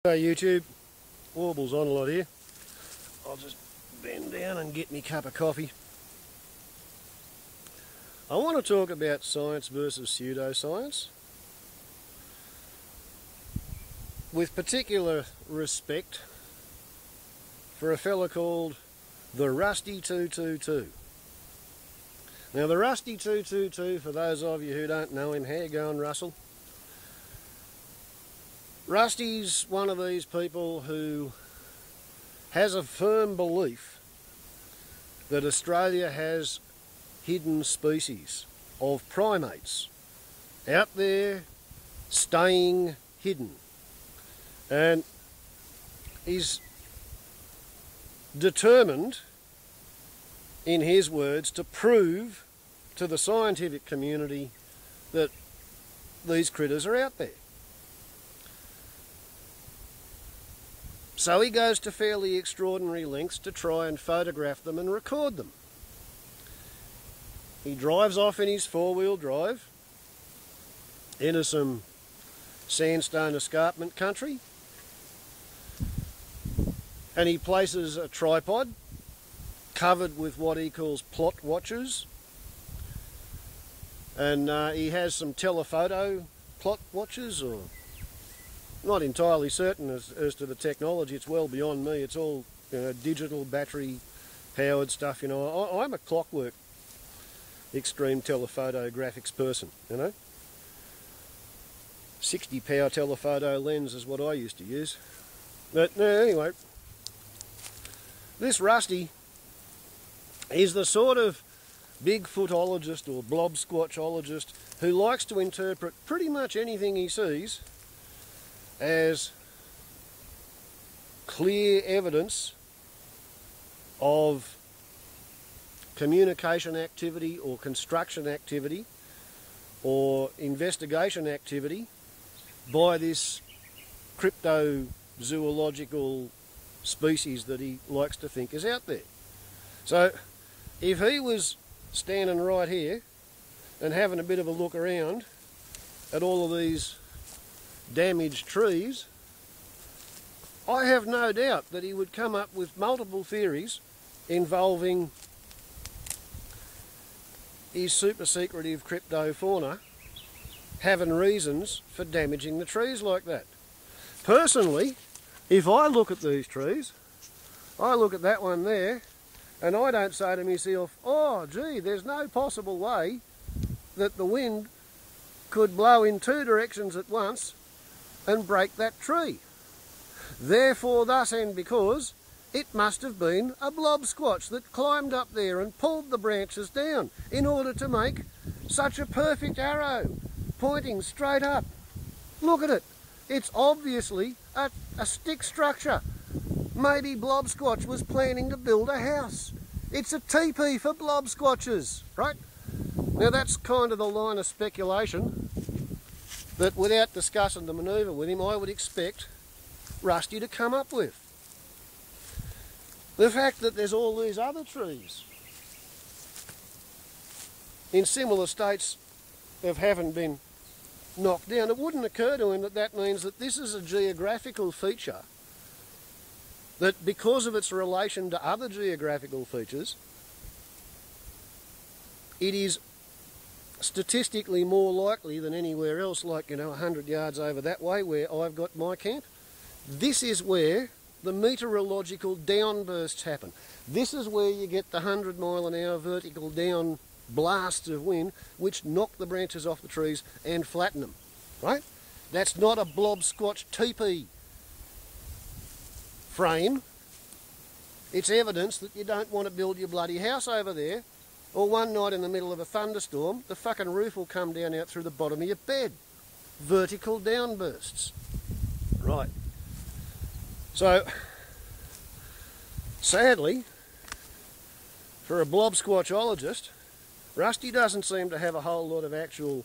Hey YouTube, WarblesOnALot here. I'll just bend down and get me cup of coffee. I want to talk about science versus pseudoscience, with particular respect for a fella called the Rusty 222. Now the Rusty 222, for those of you who don't know him, how you going, Rustle? Rusty's one of these people who has a firm belief that Australia has hidden species of primates out there staying hidden, and he's determined, in his words, to prove to the scientific community that these critters are out there. So he goes to fairly extraordinary lengths to try and photograph them and record them. He drives off in his four-wheel drive into some sandstone escarpment country, and he places a tripod covered with what he calls plot watchers, and he has some telephoto plot watchers, or not entirely certain as to the technology. It's well beyond me. It's all, you know, digital battery powered stuff. You know, I'm a clockwork extreme telephoto graphics person, you know. 60 power telephoto lens is what I used to use. But anyway, this Rusty is the sort of Bigfootologist or Blobsquatchologist who likes to interpret pretty much anything he sees as clear evidence of communication activity or construction activity or investigation activity by this crypto-zoological species that he likes to think is out there. So if he was standing right here and having a bit of a look around at all of these damaged trees, I have no doubt that he would come up with multiple theories involving his super secretive Crypto-Fauna having reasons for damaging the trees like that. Personally, if I look at these trees, I look at that one there, and I don't say to myself, oh gee, there's no possible way that the wind could blow in two directions at once and break that tree. Therefore, thus and because, it must have been a blobsquatch that climbed up there and pulled the branches down in order to make such a perfect arrow pointing straight up. Look at it. It's obviously a stick structure. Maybe Blobsquatch was planning to build a house. It's a teepee for blobsquatches, right? Now that's kind of the line of speculation that, without discussing the manoeuvre with him, I would expect Rusty to come up with. The fact that there's all these other trees in similar states of having been knocked down, it wouldn't occur to him that that means that this is a geographical feature that, because of its relation to other geographical features, it is statistically more likely than anywhere else, like, you know, 100 yards over that way where I've got my camp. This is where the meteorological downbursts happen. This is where you get the 100-mile-an-hour vertical down blasts of wind which knock the branches off the trees and flatten them, right? That's not a blobsquatch teepee frame. It's evidence that you don't want to build your bloody house over there, or one night in the middle of a thunderstorm, the fucking roof will come down out through the bottom of your bed. Vertical downbursts. Right. So, sadly, for a blobsquatchologist, Rusty doesn't seem to have a whole lot of actual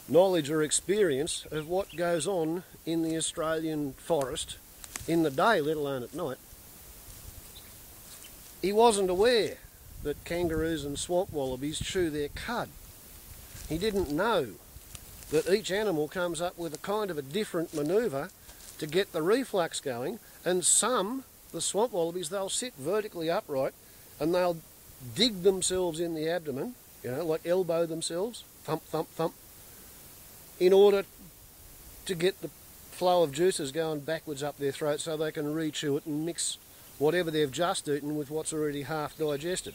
knowledge or experience of what goes on in the Australian forest in the day, let alone at night. He wasn't aware that kangaroos and swamp wallabies chew their cud. He didn't know that each animal comes up with a kind of a different manoeuvre to get the reflux going, and some, the swamp wallabies, they'll sit vertically upright and they'll dig themselves in the abdomen, you know, like elbow themselves, thump, thump, thump, in order to get the flow of juices going backwards up their throat so they can re-chew it and mix whatever they've just eaten with what's already half digested.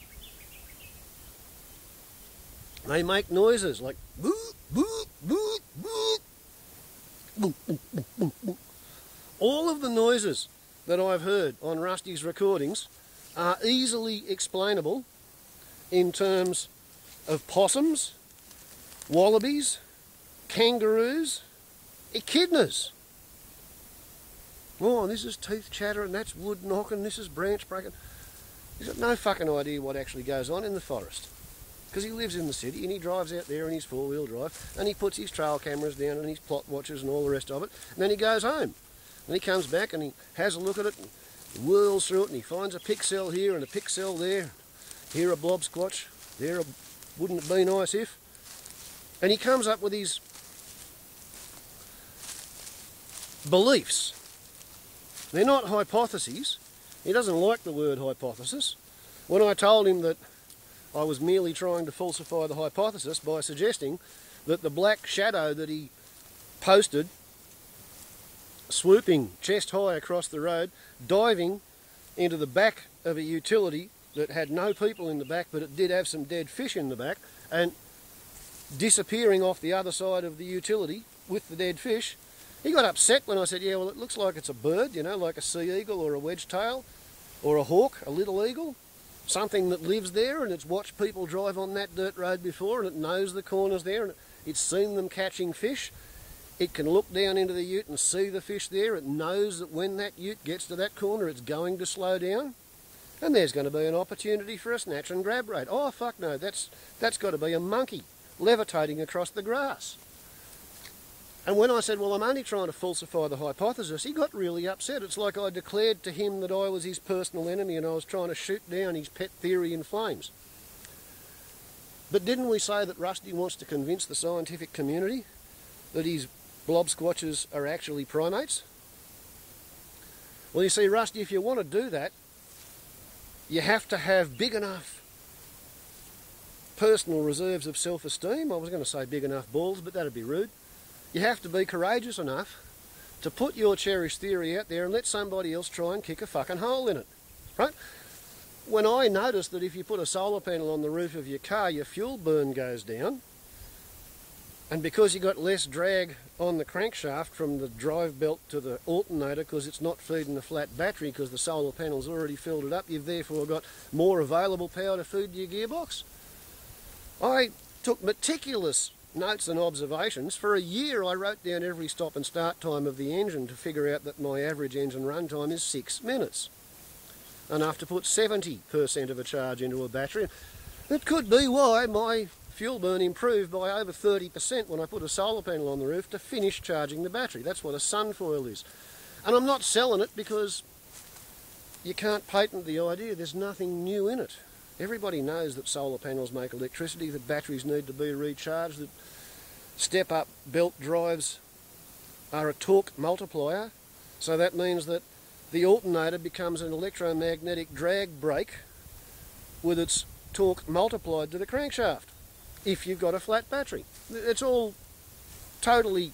They make noises like boop, boop, boop, boop, boop, boop, boop, boop, boop. All of the noises that I've heard on Rusty's recordings are easily explainable in terms of possums, wallabies, kangaroos, echidnas. Oh, this is teeth chattering, that's wood knocking, this is branch breaking. He's got no fucking idea what actually goes on in the forest. Because he lives in the city and he drives out there in his four-wheel drive and he puts his trail cameras down and his plot watches and all the rest of it, and then he goes home. And he comes back and he has a look at it and he whirls through it and he finds a pixel here and a pixel there. Here a blobsquatch, there a wouldn't it be nice if. And he comes up with his beliefs. They're not hypotheses. He doesn't like the word hypothesis. When I told him that I was merely trying to falsify the hypothesis by suggesting that the black shadow that he posted, swooping chest high across the road, diving into the back of a utility that had no people in the back, but it did have some dead fish in the back, and disappearing off the other side of the utility with the dead fish, he got upset when I said, yeah, well, it looks like it's a bird, you know, like a sea eagle or a wedge-tail or a hawk, a little eagle, something that lives there and it's watched people drive on that dirt road before and it knows the corners there and it's seen them catching fish. It can look down into the ute and see the fish there. It knows that when that ute gets to that corner, it's going to slow down. And there's going to be an opportunity for a snatch and grab rate. Oh, fuck no, that's got to be a monkey levitating across the grass. And when I said, well, I'm only trying to falsify the hypothesis, he got really upset. It's like I declared to him that I was his personal enemy and I was trying to shoot down his pet theory in flames. But didn't we say that Rusty wants to convince the scientific community that his blobsquatches are actually primates? Well, you see, Rusty, if you want to do that, you have to have big enough personal reserves of self-esteem. I was going to say big enough balls, but that'd be rude. You have to be courageous enough to put your cherished theory out there and let somebody else try and kick a fucking hole in it, right? When I noticed that if you put a solar panel on the roof of your car, your fuel burn goes down, and because you got less drag on the crankshaft from the drive belt to the alternator because it's not feeding the flat battery because the solar panel's already filled it up, you've therefore got more available power to feed your gearbox. I took meticulous notes and observations. For a year I wrote down every stop and start time of the engine to figure out that my average engine run time is 6 minutes. Enough to put 70% of a charge into a battery. It could be why my fuel burn improved by over 30% when I put a solar panel on the roof to finish charging the battery. That's what a SunFoil is. And I'm not selling it because you can't patent the idea. There's nothing new in it. Everybody knows that solar panels make electricity, that batteries need to be recharged, that step-up belt drives are a torque multiplier. So that means that the alternator becomes an electromagnetic drag brake with its torque multiplied to the crankshaft if you've got a flat battery. It's all totally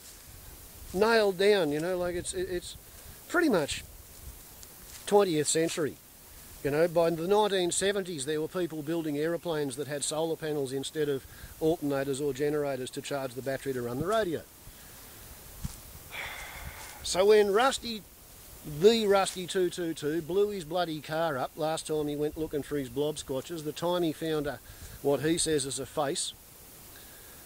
nailed down, you know, like it's pretty much 20th century. You know, by the 1970s there were people building aeroplanes that had solar panels instead of alternators or generators to charge the battery to run the radio. So when Rusty, the Rusty 222, blew his bloody car up last time he went looking for his blobsquatches, the time he found what he says is a face,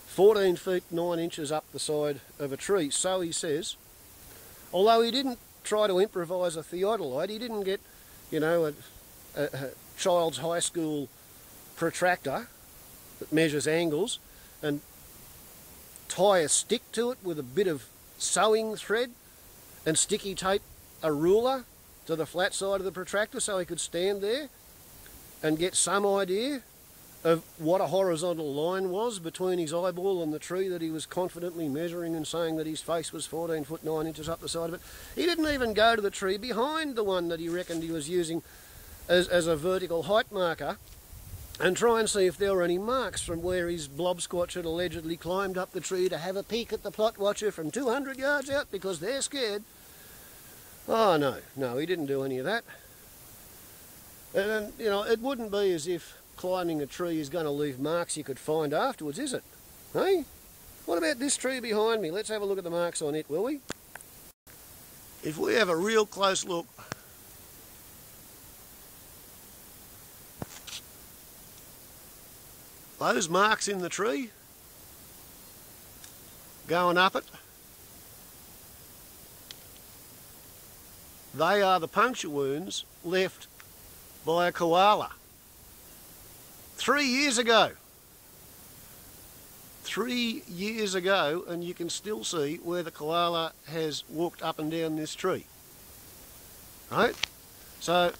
14 feet 9 inches up the side of a tree, so he says, although he didn't try to improvise a theodolite, he didn't get, you know, a child's high school protractor that measures angles and tie a stick to it with a bit of sewing thread and sticky tape a ruler to the flat side of the protractor so he could stand there and get some idea of what a horizontal line was between his eyeball and the tree that he was confidently measuring and saying that his face was 14 foot 9 inches up the side of it. He didn't even go to the tree behind the one that he reckoned he was using as a vertical height marker and try and see if there were any marks from where his Blobsquatch had allegedly climbed up the tree to have a peek at the plot watcher from 200 yards out because they're scared. Oh no, he didn't do any of that. And you know, it wouldn't be as if climbing a tree is going to leave marks you could find afterwards, is it? Hey? What about this tree behind me? Let's have a look at the marks on it, will we? If we have a real close look, those marks in the tree, going up it, they are the puncture wounds left by a koala 3 years ago. 3 years ago, and you can still see where the koala has walked up and down this tree. Right? So,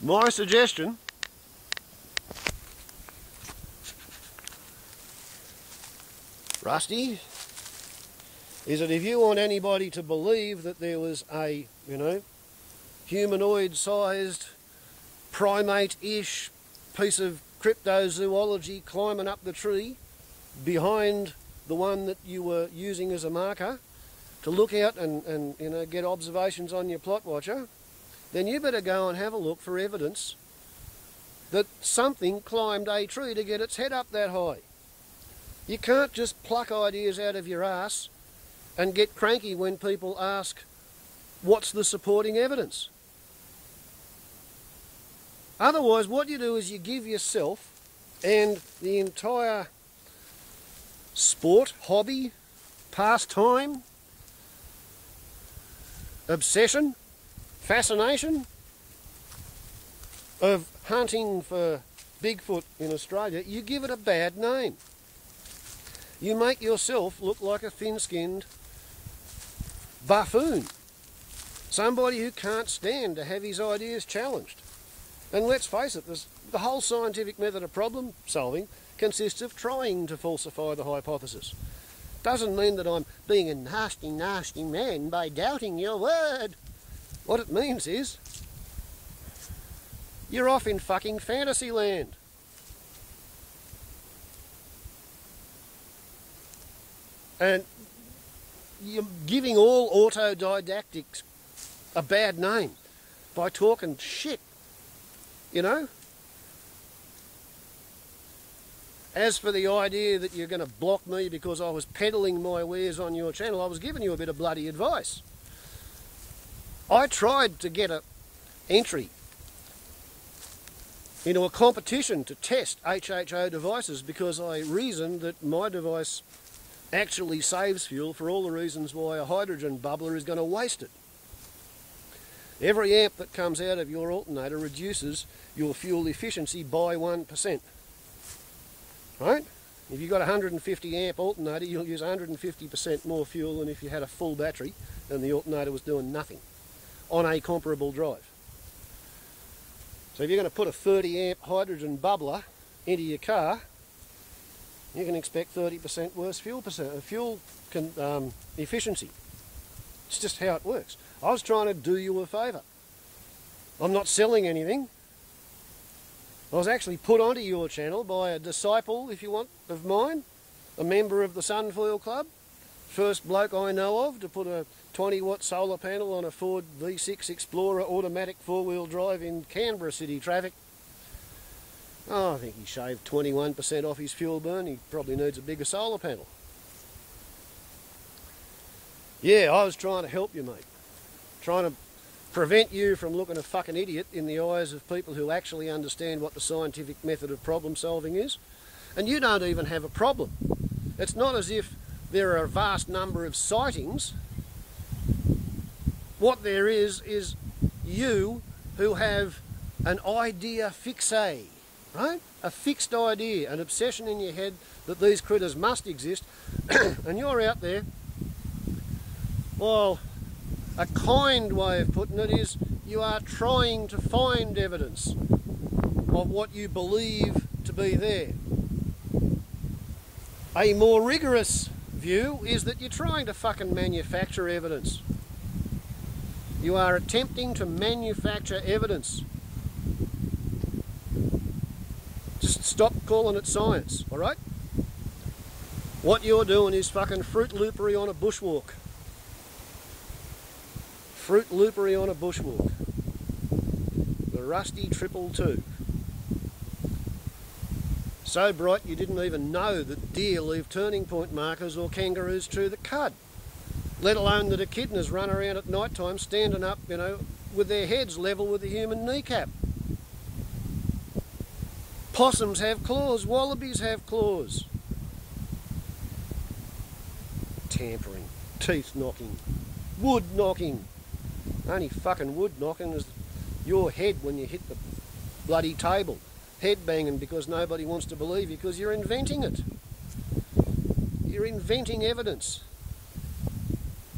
my suggestion Rusty, is that if you want anybody to believe that there was a, you know, humanoid-sized, primate-ish piece of cryptozoology climbing up the tree behind the one that you were using as a marker to look out and you know, get observations on your plot watcher, then you better go and have a look for evidence that something climbed a tree to get its head up that high. You can't just pluck ideas out of your ass and get cranky when people ask, what's the supporting evidence? Otherwise, what you do is you give yourself and the entire sport, hobby, pastime, obsession, fascination of hunting for Bigfoot in Australia, you give it a bad name. You make yourself look like a thin-skinned buffoon. Somebody who can't stand to have his ideas challenged. And let's face it, the whole scientific method of problem solving consists of trying to falsify the hypothesis. Doesn't mean that I'm being a nasty, nasty man by doubting your word. What it means is, you're off in fucking fantasy land. And you're giving all autodidactics a bad name by talking shit, you know? As for the idea that you're going to block me because I was peddling my wares on your channel, I was giving you a bit of bloody advice. I tried to get an entry into a competition to test HHO devices because I reasoned that my device actually saves fuel for all the reasons why a hydrogen bubbler is going to waste it. Every amp that comes out of your alternator reduces your fuel efficiency by 1%. Right? If you've got a 150 amp alternator, you'll use 150% more fuel than if you had a full battery and the alternator was doing nothing on a comparable drive. So if you're going to put a 30 amp hydrogen bubbler into your car, you can expect 30% worse fuel efficiency. It's just how it works. I was trying to do you a favour. I'm not selling anything. I was actually put onto your channel by a disciple, if you want, of mine, a member of the SunFoil Club. First bloke I know of to put a 20-watt solar panel on a Ford V6 Explorer automatic four-wheel drive in Canberra city traffic. Oh, I think he shaved 21% off his fuel burn. He probably needs a bigger solar panel. Yeah, I was trying to help you, mate. Trying to prevent you from looking a fucking idiot in the eyes of people who actually understand what the scientific method of problem solving is. And you don't even have a problem. It's not as if there are a vast number of sightings. What there is you who have an idea fixe. Right? A fixed idea, an obsession in your head that these critters must exist, and you're out there. Well, a kind way of putting it is you are trying to find evidence of what you believe to be there. A more rigorous view is that you're trying to fucking manufacture evidence. You are attempting to manufacture evidence. Just stop calling it science, alright? What you're doing is fucking Fruit Loopery on a bushwalk. Fruit Loopery on a bushwalk. The rusty 222. So bright you didn't even know that deer leave turning point markers or kangaroos chew the cud. Let alone that echidnas run around at night time standing up, you know, with their heads level with the human kneecap. Possums have claws, wallabies have claws. Tampering, teeth knocking, wood knocking. Only fucking wood knocking is your head when you hit the bloody table. Head banging because nobody wants to believe you because you're inventing it. You're inventing evidence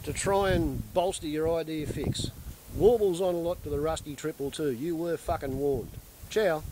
to try and bolster your idea fix. Warbles on a lot to the rusty 222. You were fucking warned. Ciao.